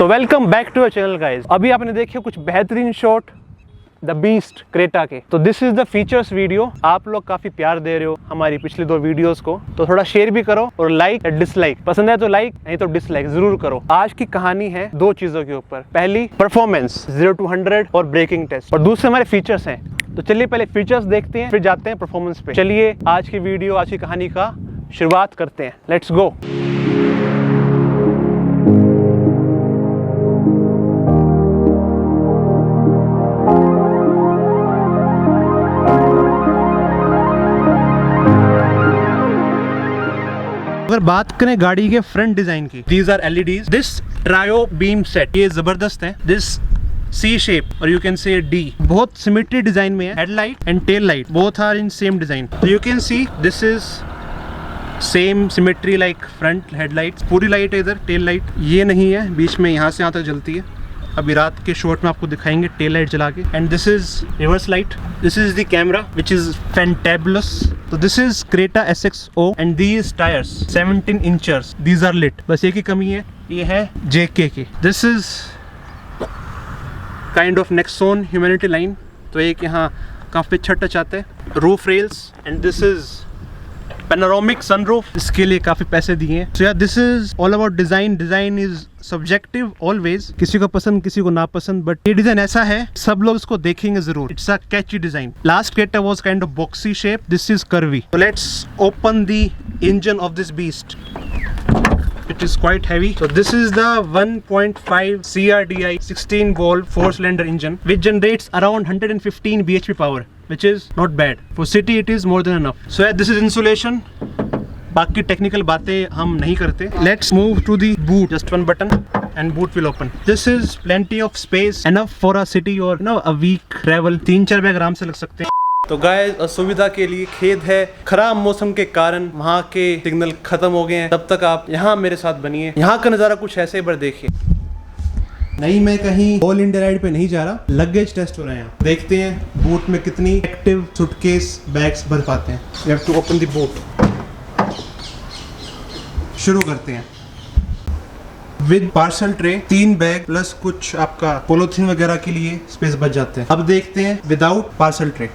तो welcome back to our channel guys. अभी आपने देखे कुछ बेहतरीन शॉट द बीस्ट क्रेटा के। तो this is the features video. आप लोग काफी प्यार दे रहे हो हमारी पिछली 2 वीडियोस को, तो थोड़ा शेयर भी करो और लाइक या डिसलाइक, पसंद है तो लाइक नहीं तो डिसलाइक जरूर करो। आज की कहानी है 2 चीजों के ऊपर। पहली परफॉर्मेंस 0 to 100 और ब्रेकिंग टेस्ट, और दूसरे हमारे फीचर्स हैं। तो चलिए पहले फीचर्स देखते हैं, फिर जाते हैं परफॉर्मेंस पे। चलिए आज की वीडियो, आज की कहानी का शुरुआत करते हैं। Let's go. अगर बात करें गाड़ी के फ्रंट डिजाइन की, these are LEDs। This trio beam set, ये जबरदस्त है। दिस C शेप और यू कैन से D, बहुत सिमेट्री डिजाइन में है। Headlight and tail light both are in same design. तो you can see this is same symmetry like front headlight. पूरी light है इधर, टेल लाइट ये नहीं है, बीच में यहाँ से यहाँ तक जलती है। अभी रात के शॉट में आपको दिखाएंगे टेल लाइट जला के। And this is reverse light. This is the camera which is fantabulous. तो this is Creta SXO and these tyres 17 inchers, these are lit. बस एक ही कमी है, ये है JK की। This is kind of Nexon humanity line, तो एक यहाँ काफी अच्छा टच आता है। Roof rails and this is panoramic sunroof, इसके लिए काफी पैसे दिए हैं। सो यार this is all about design. Design is subjective always, किसी को पसंद किसी को नापसंद, बट ये डिजाइन ऐसा है सब लोग इसको देखेंगे जरूर। It's a catchy design. Last Creta was kind of boxy shape, this is curvy. So let's open the engine of this beast. It is quite heavy. So this is the 1.5 CRDI 16 valve 4-cylinder engine which generates around 115 bhp power, which is not bad. For city it is more than enough. So yeah, this is insulation. बाकी technical बातें हम नहीं करते। Let's move to the boot. Just one button and boot will open. This is plenty of space, enough for a city or a week travel. 3-4 bag आराम से लग सकते हैं। तो गाइस, असुविधा के लिए खेद है, खराब मौसम के कारण वहाँ के सिग्नल खत्म हो गए हैं। तब तक आप यहाँ मेरे साथ बनिए। यहाँ का नज़ारा कुछ ऐसे एक बार देखिए। नहीं, मैं कहीं ऑल इंडिया राइड पे नहीं जा रहा, लगेज टेस्ट हो रहे हैं। देखते हैं बूट में कितनी एक्टिव सूटकेस बैग्स भर पाते हैं। We have to open the boot. शुरू करते हैं with parcel tray. 3 bag plus कुछ आपका पोलोथीन वगैरह के लिए स्पेस बच जाते हैं। अब देखते हैं without parcel tray.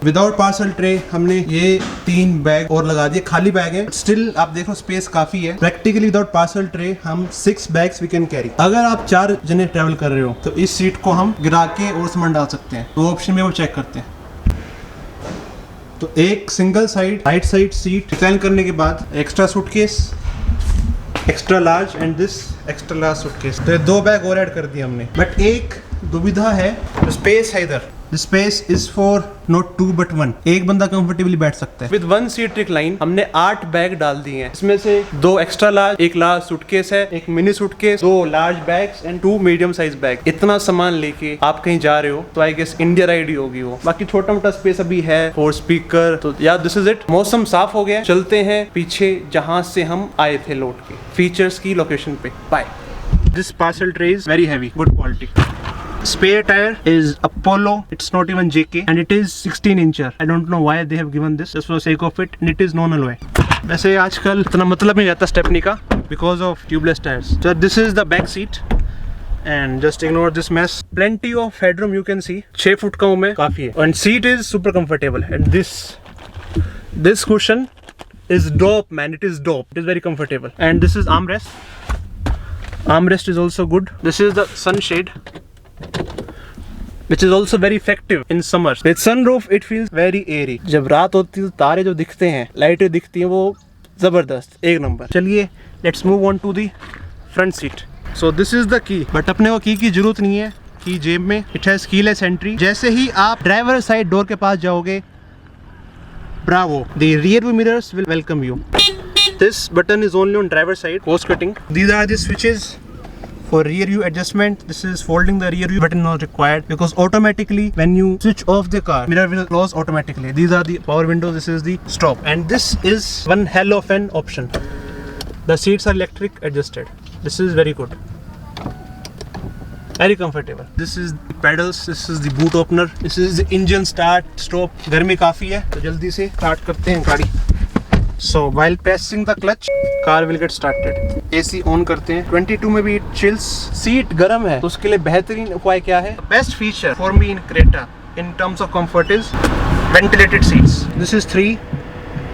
Without parcel tray हमने ये 3 बैग और लगा दिए, खाली बैग है, स्टिल आप देखो स्पेस काफी है। प्रैक्टिकली विदाउट पार्सल ट्रे हम 6 बैग्स वी कैन कैरी। अगर आप 4 जने ट्रेवल कर रहे हो तो इस सीट को हम गिरा के और सामान डाल सकते हैं। 2 ऑप्शन में वो चेक करते हैं। तो एक single side right side seat design करने के बाद extra suitcase, extra large and this extra large suitcase. तो 2 बैग और ऐड कर दिए हमने। बट एक दुविधा है, तो स्पेस है इधर। The space is for not 2 but 1. एक बंदा कंफर्टेबली बैठ सकता है। With 1 seat recline हमने 8 बैग डाल दिए हैं। इसमें से 2 एक्स्ट्रा लार्ज, 1 लार्ज सूटकेस है, 1 mini suitcase, 2 large bags and 2 medium size bag. इतना सामान लेके आप कहीं जा रहे हो तो आई गेस इंडिया राइड ही होगी वो। बाकी छोटा मोटा स्पेस अभी है फॉर स्पीकर। तो यार दिस इज इट। मौसम साफ हो गया, चलते हैं पीछे जहां से हम आए थे लौट के, फीचर्स की लोकेशन पे। By. This parcel tray is very heavy, good quality. Spare tire is Apollo, it's not even JK and it is 16 incher. I don't know why they have given this, just for the sake of it, and it is non-alloy. वैसे आजकल इतना मतलब नहीं रहता stepney का because of tubeless tires. So this is the back seat and just ignore this mess. Plenty of headroom you can see. 6 foot का हूँ मैं, काफी है। And seat is super comfortable and this cushion is dope man, it is dope. It is very comfortable. And this is armrest. Armrest is also good. This is the sunshade, which is also very effective in summer. With sunroof it feels very airy. जब रात होती है तो तारे जो दिखते हैं, लाइटें दिखती हैं, वो जबरदस्त, एक नंबर। चलिए let's move on to the front seat. So this is the key. But अपने को की जरूरत नहीं है, की जेब में। It has keyless entry. जैसे ही आप ड्राइवर साइड डोर के पास जाओगे, bravo, the rear view mirrors will welcome you. This button is only on driver side. Post cutting. These are the switches for rear view adjustment. This is folding the rear view button, not required because automatically when you switch off the car, mirror will close automatically. These are the power windows, this is the stop, and this is one hell of an option. The seats are electric adjusted. This is very good, very comfortable. This is the pedals, this is the boot opener, this is the engine start stop. गर्मी काफी है तो जल्दी से start करते हैं गाड़ी। So while pressing the clutch, car will get started. AC on करते हैं. 22 में भी chills. सीट गर्म है तो उसके लिए बेहतरीन उपाय क्या है? Best feature for me in Creta in terms of comfort is ventilated seats. This is 3,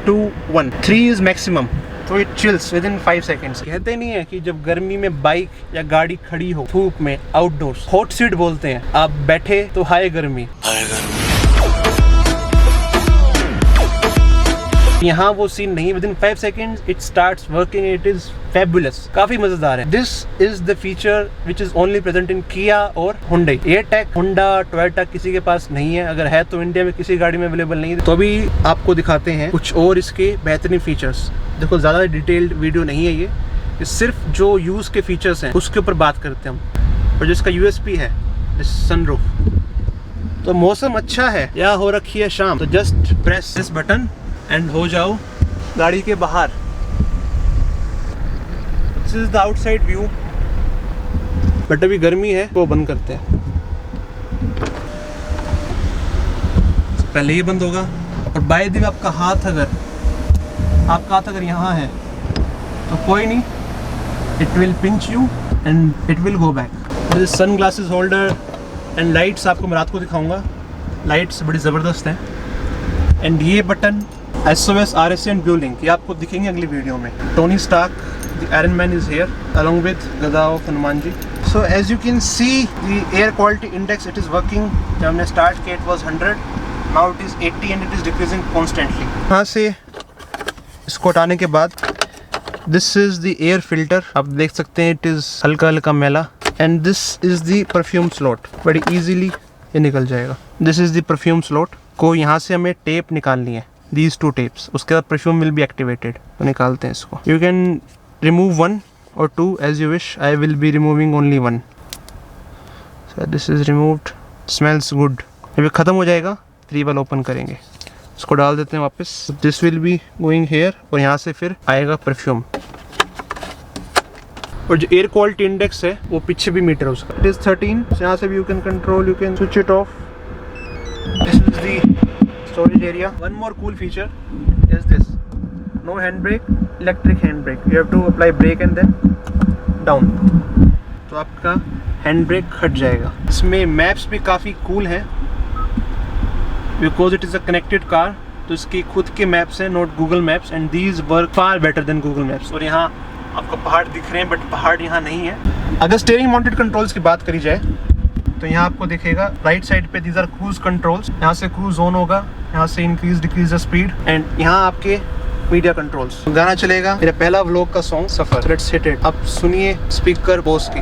2, 1. 3 is maximum. तो it chills within 5 seconds. कहते नहीं है कि जब गर्मी में बाइक या गाड़ी खड़ी हो धूप में आउटडोर्स, हॉट सीट बोलते हैं. आप बैठे तो हाय गर्मी. यहाँ वो सीन नहीं. With in 5 seconds it starts working. It is fabulous. काफी मजेदार है. This is the feature which is only present in Kia और Hyundai. AirTag, Honda, Toyota किसी के पास नहीं है. अगर है तो इंडिया में किसी गाड़ी में अवेलेबल नहीं है. तो अभी आपको दिखाते हैं कुछ और इसके बेहतरीन फीचर्स. देखो ज़्यादा डिटेल्ड वीडियो नहीं है ये सिर्फ जो यूज़ के फीचर्स हैं उसके ऊपर बात करते हैं हम. और जिसका USP है सनरूफ. तो मौसम अच्छा है या हो रखी है शाम, तो just press this button and हो जाओ गाड़ी के बाहर. This is the outside view. But अभी गर्मी है वो बंद करते हैं. पहले ये बंद होगा. और बाय द वे आपका हाथ अगर यहाँ है तो कोई नहीं, it will pinch you and it will go back. This sun glasses holder and lights आपको मैं रात को दिखाऊंगा. लाइट्स बड़ी ज़बरदस्त हैं. एंड ये button SOS, RSA and Blue-Link ये आपको दिखेंगे अगली वीडियो में. Tony Stark the Iron Man is here along with गदा of Hanuman ji. So as you can see the air quality index it is working. जब हमने start किया it was 100, now it is 80 and it is decreasing constantly. यहाँ से इसको हटाने के बाद this is the air filter. आप देख सकते हैं it is हल्का मैला. And this is the perfume slot. बड़ी easily ये निकल जाएगा. This is the perfume slot. को यहाँ से हमें टेप निकालनी है. These 2 tapes. उसके बाद perfume will be activated. तो निकालते हैं इसको. You can remove 1 or 2 as you wish. I will be removing only 1. So this is removed. Smells good. जब ख़त्म हो जाएगा 3 वाला ओपन करेंगे. इसको डाल देते हैं वापस. This will be going here और यहाँ से फिर आएगा perfume. और जो एयर क्वालिटी इंडेक्स है वो पीछे भी मीटर है उसका. It is 13. So यहाँ से भी you can control. You can switch it off. This is the storage area. One more cool feature is this. No handbrake, electric handbrake. You have to apply brake and then down. तो आपका handbrake हट जाएगा. इसमें maps भी काफ़ी cool हैं. Because it is a connected car, तो इसकी खुद के maps हैं, not Google Maps, and these work far better than Google Maps. और यहाँ आपको पहाड़ दिख रहे हैं बट पहाड़ यहाँ नहीं है. अगर स्टीयरिंग माउंटेड कंट्रोल्स की बात करी जाए तो यहाँ आपको दिखेगा राइट साइड पे दीज आर क्रूज कंट्रोल्स. यहाँ से क्रूज ऑन होगा, यहाँ से increase decrease the speed and यहाँ आपके मीडिया कंट्रोल्स. गाना चलेगा मेरा पहला व्लॉग का सॉन्ग सफर. Let's hit it. अब सुनिए स्पीकर बोस की.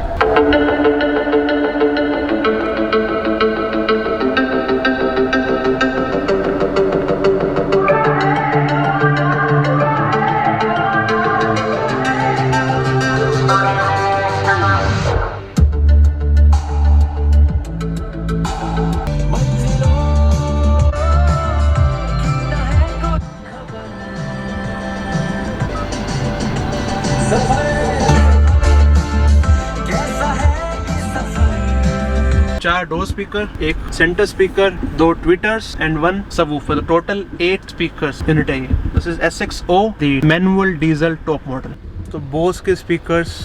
चार डोर स्पीकर, एक centre speaker, 2 tweeters and 1 subwoofer. Total 8 speakers unit है ये. This is SXO the manual diesel top model. तो बोस के स्पीकर्स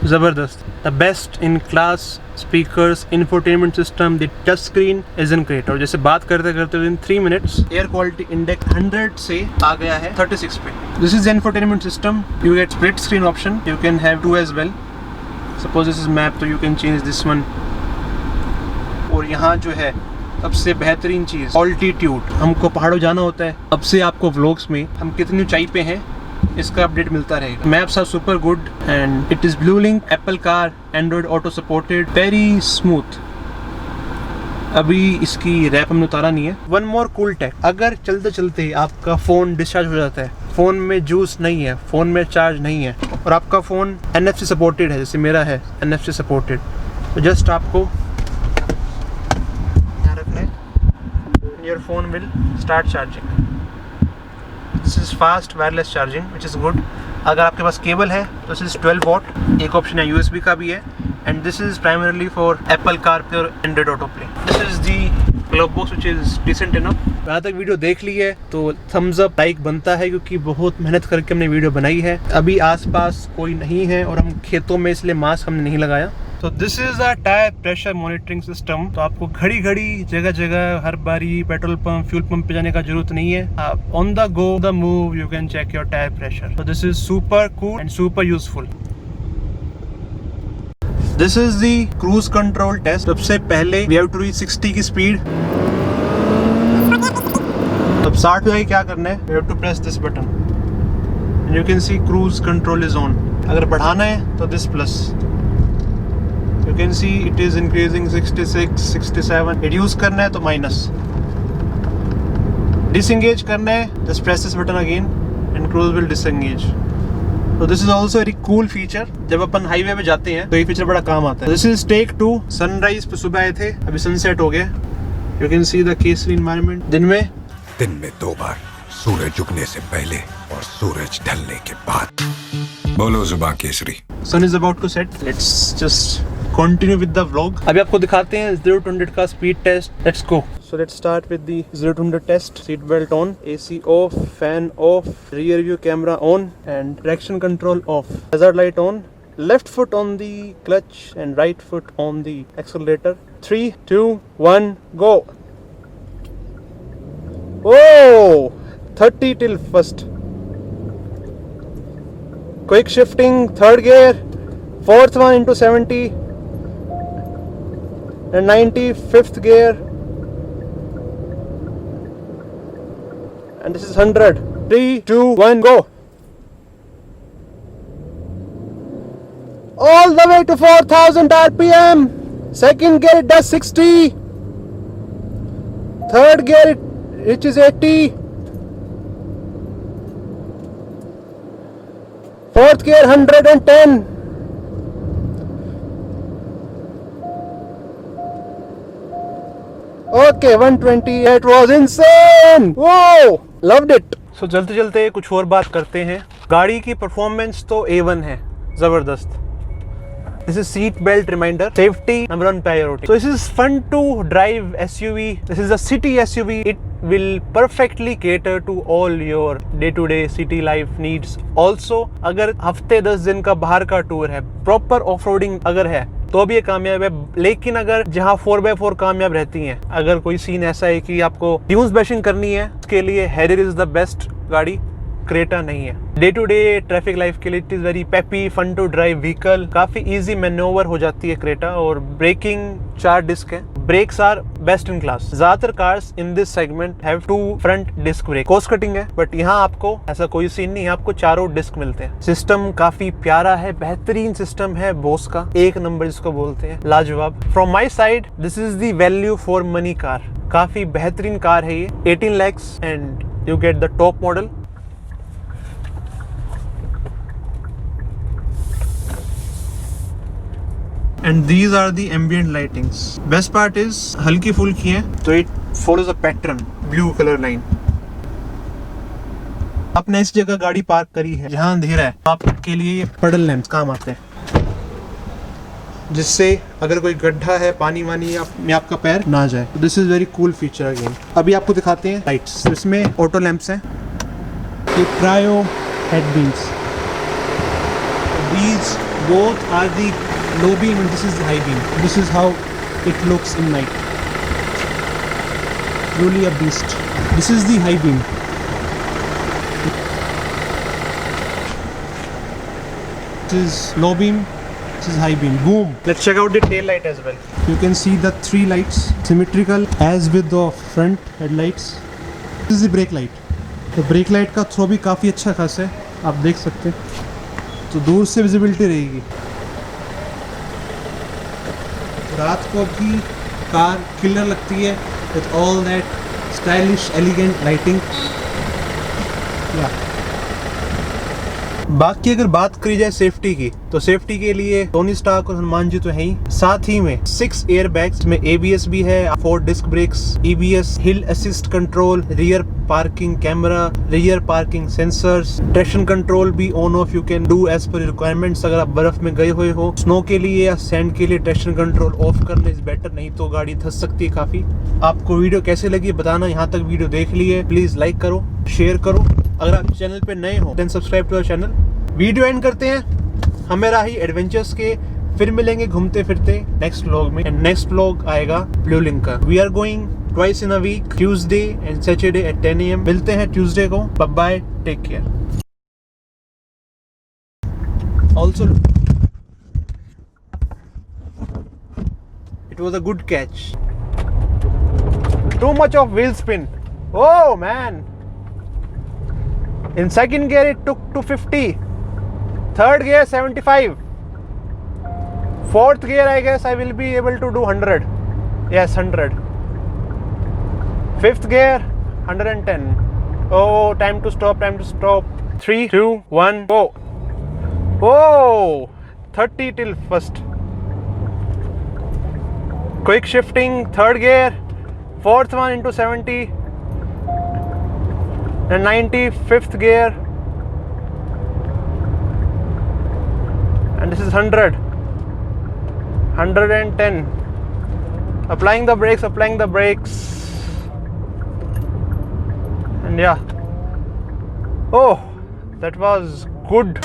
जबरदस्त. The best in class speakers, infotainment system, the touch screen is in great. और जैसे बात करते करते within 3 minutes air quality index 100 से आ गया है 36 पे. This is infotainment system. You get split screen option. You can have 2 as well. Suppose this is map तो you can change this one. और यहाँ जो है सबसे बेहतरीन चीज़ ऑल्टीट्यूड. हमको पहाड़ों जाना होता है. अब से आपको व्लॉग्स में हम कितनी ऊंचाई पे हैं इसका अपडेट मिलता रहेगा. Maps are super good and it is blue link, Apple car, Android auto supported, very smooth. अभी इसकी रैप हमने उतारा नहीं है. One more cool tech. अगर चलते चलते आपका फ़ोन डिस्चार्ज हो जाता है, फ़ोन में जूस नहीं है, फ़ोन में चार्ज नहीं है और आपका फ़ोन NFC सपोर्टेड है, जैसे मेरा है NFC सपोर्टेड, तो जस्ट आपको your phone will start charging. This is fast wireless charging which is good. अगर आपके पास केबल है तो this is 12 watt. एक ऑप्शन है USB का भी है. And this is primarily for Apple CarPlay और Android Autoplay. This is the glove box which is decent enough. यहाँ तक वीडियो देख ली है तो थम्स अप लाइक बनता है क्योंकि बहुत मेहनत करके हमने वीडियो बनाई है। अभी आसपास कोई नहीं है और हम खेतों में, इसलिए मास्क हमने नहीं लगाया। तो this is a tyre pressure monitoring system. तो आपको घड़ी घड़ी जगह जगह हर बारी पेट्रोल पंप, फ्यूल पंप पे जाने का जरूरत नहीं है। आप on the go, the move you can check your tyre pressure. तो this is super cool and super useful. This is the cruise control test. सबसे पहले वी हैव टू रीच 60 की स्पीड। अब 60 पे क्या करना है, we have to press this button. You can see cruise control is on. अगर बढ़ाना है तो this plus. You can see it is increasing 66, 67. Reduce करना है तो माइनस। Disengage करना है, just press this button again and cruise will disengage. So this is also a very cool feature. जब अपन हाईवे पे जाते हैं तो ये फीचर बड़ा काम आता है। This is take 2. सनराइज पे सुबह आए थे, अभी सनसेट हो गया। You can see the Kesari environment. दिन में 2 बार, सूरज उगने से पहले और सूरज ढलने के बाद। बोलो जुबां Kesari. Sun is about to set. Let's just continue with the vlog. अभी आपको दिखाते हैं 0 to 100 का speed test. Let's go. So let's start with the 0 to 100 test. Seat belt on, AC off, fan off, rear view camera on, and traction control off. Hazard light on. Left foot on the clutch and right foot on the accelerator. 3, 2, 1, go. Oh, 30 till first. Quick shifting, third gear, fourth one into 70. And 90, fifth gear, and this is 100. 3, 2, 1, go. All the way to 4000 RPM. Second gear it does 60. Third gear it reaches 80. Fourth gear 110. Okay, 120. It was insane. Whoa, loved it. So चलते चलते कुछ और बात करते हैं। गाड़ी की performance तो A1 है, जबरदस्त। This is seat belt reminder. Safety number 1 priority. So this is fun to drive SUV. This is a city SUV. It will perfectly cater to all your day-to-day city life needs. Also, अगर हफ्ते 10 दिन का बाहर का tour है, proper off-roading अगर है तो भी ये कामयाब है। लेकिन अगर जहाँ 4x4 कामयाब रहती हैं, अगर कोई सीन ऐसा है कि आपको ड्यून्स बैशिंग करनी है, उसके लिए हैरियर इज द बेस्ट गाड़ी, क्रेटा नहीं है। Day to day traffic life के लिए it is very peppy, fun to drive vehicle, काफी इजी मैन्योवर हो जाती है क्रेटा। और ब्रेकिंग 4 डिस्क है, brakes are best in class. ज्यादातर cars in this segment have 2 front disc brake. Cost cutting है, बट यहाँ आपको ऐसा कोई सीन नहीं है, आपको 4 डिस्क मिलते हैं। सिस्टम काफी प्यारा है, बेहतरीन सिस्टम है बोस का, 1 नंबर जिसको बोलते हैं, लाजवाब। From my side this is the value for money car. काफी बेहतरीन कार है ये, 18 lakhs and you get the top model. And these are the ambient lightings. Best part is हल्की फुल्की है तो it follows a pattern, blue color line. आपने इस जगह गाड़ी पार्क करी है जहाँ अंधेरा है, आपके लिए ये पडल लैंप्स काम आते हैं, जिससे अगर कोई गड्ढा है, पानी वानी में आपका पैर ना जाए। This is very cool feature again. अभी आपको दिखाते हैं लाइट्स। इसमें ऑटो लैंप्स हैं, ये trio हेडबीम्स। These both are the low beam and this is the high beam. This is how it looks in night. Truly a beast. This is the high beam. This is low beam. This is high beam. Boom. Let's check out the tail light as well. You can see the 3 lights symmetrical as with the front headlights. This is the brake light. तो brake light का throw भी काफ़ी अच्छा खासा है, आप देख सकते हैं। तो दूर से विजिबिलिटी रहेगी। रात को भी कार किलर लगती है with all that stylish, elegant lighting. बाकी अगर बात करी जाए सेफ्टी की तो सेफ्टी के लिए टोनी स्टार्क और हनुमान जी तो है ही, साथ ही में 6 एयर बैग्स में ABS भी है, 4 disc brakes, EBS, hill assist control, rear parking camera, rear parking sensors, traction control भी on off you can do as per requirements. अगर आप बर्फ में गए हुए हो, स्नो के लिए या सैंड के लिए ट्रैक्शन कंट्रोल ऑफ करना इज बेटर, नहीं तो गाड़ी धंस सकती है काफी। आपको वीडियो कैसे लगी बताना, यहाँ तक वीडियो देख ली है प्लीज लाइक करो, शेयर करो। अगर आप चैनल पे नए हो then subscribe to our channel. Video end करते हैं हमें राही एडवेंचर्स के, फिर मिलेंगे घूमते फिरते नेक्स्ट व्लॉग में। एंड नेक्स्ट व्लॉग आएगा ब्लू लिंक का। We are going twice in a week, Tuesday and Saturday at 10 AM। मिलते हैं ट्यूसडे को। Bye bye, take care. Also it was a good catch. Too much of wheel spin. Oh man, in second gear it took to 50, third gear 75, fourth gear I guess I will be able to do 100. Yes, 100. Fifth gear 110. Oh, time to stop. 3 2 1 go. Oh, 30 till first. Quick shifting, third gear, fourth one into 70 and 90, fifth gear, and this is 100, 110. Applying the brakes, and yeah, oh, that was good.